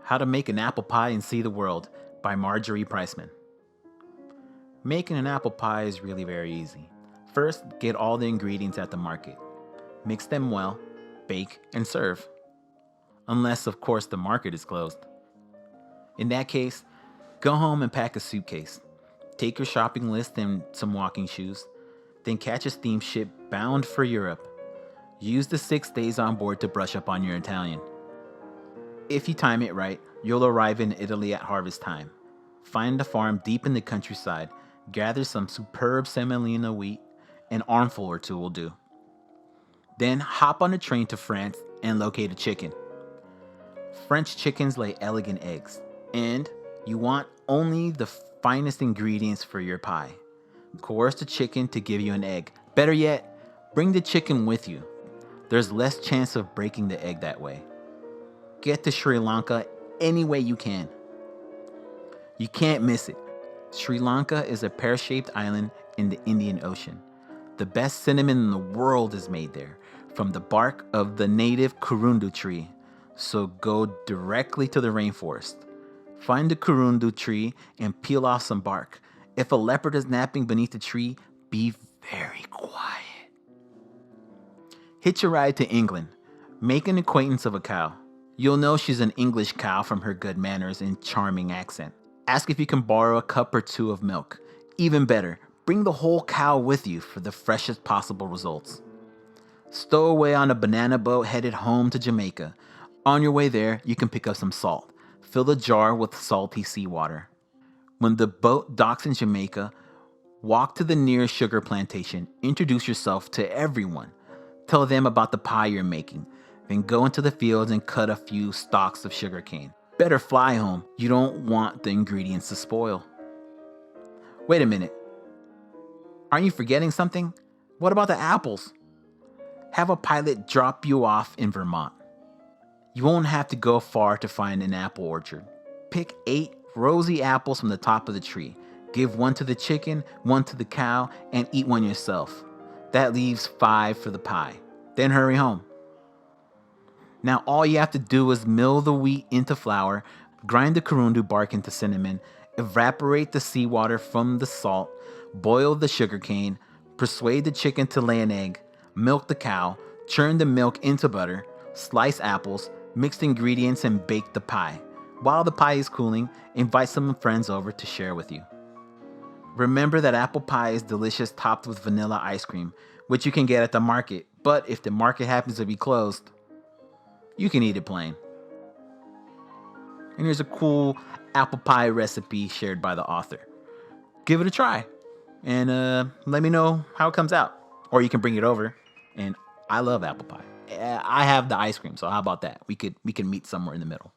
How to Make an Apple Pie and See the World by Marjorie Priceman. Making an apple pie is really very easy. First, get all the ingredients at the market. Mix them well, bake, and serve. Unless, of course, the market is closed. In that case, go home and pack a suitcase. Take your shopping list and some walking shoes. Then catch a steamship bound for Europe. Use the 6 days on board to brush up on your Italian. If you time it right, you'll arrive in Italy at harvest time. Find a farm deep in the countryside, gather some superb semolina wheat, an armful or two will do. Then hop on a train to France and locate a chicken. French chickens lay elegant eggs, and you want only the finest ingredients for your pie. Coerce the chicken to give you an egg. Better yet, bring the chicken with you. There's less chance of breaking the egg that way. Get to Sri Lanka any way you can. You can't miss it. Sri Lanka is a pear-shaped island in the Indian Ocean. The best cinnamon in the world is made there, from the bark of the native kurundu tree. So go directly to the rainforest. Find the kurundu tree and peel off some bark. If a leopard is napping beneath the tree, be very quiet. Hitch a ride to England. Make an acquaintance of a cow. You'll know she's an English cow from her good manners and charming accent. Ask if you can borrow a cup or two of milk. Even better, bring the whole cow with you for the freshest possible results. Stow away on a banana boat headed home to Jamaica. On your way there, you can pick up some salt. Fill the jar with salty seawater. When the boat docks in Jamaica, walk to the nearest sugar plantation. Introduce yourself to everyone. Tell them about the pie you're making. Then go into the fields and cut a few stalks of sugarcane. Better fly home. You don't want the ingredients to spoil. Wait a minute. Aren't you forgetting something? What about the apples? Have a pilot drop you off in Vermont. You won't have to go far to find an apple orchard. Pick 8 rosy apples from the top of the tree. Give 1 to the chicken, 1 to the cow, and eat 1 yourself. That leaves 5 for the pie. Then hurry home. Now all you have to do is mill the wheat into flour, grind the kurundu bark into cinnamon, evaporate the seawater from the salt, boil the sugarcane, persuade the chicken to lay an egg, milk the cow, churn the milk into butter, slice apples, mix the ingredients and bake the pie. While the pie is cooling, invite some friends over to share with you. Remember that apple pie is delicious topped with vanilla ice cream, which you can get at the market, but if the market happens to be closed, you can eat it plain. And here's a cool apple pie recipe shared by the author. Give it a try and let me know how it comes out. Or you can bring it over. And I love apple pie. I have the ice cream, so how about that? We can meet somewhere in the middle.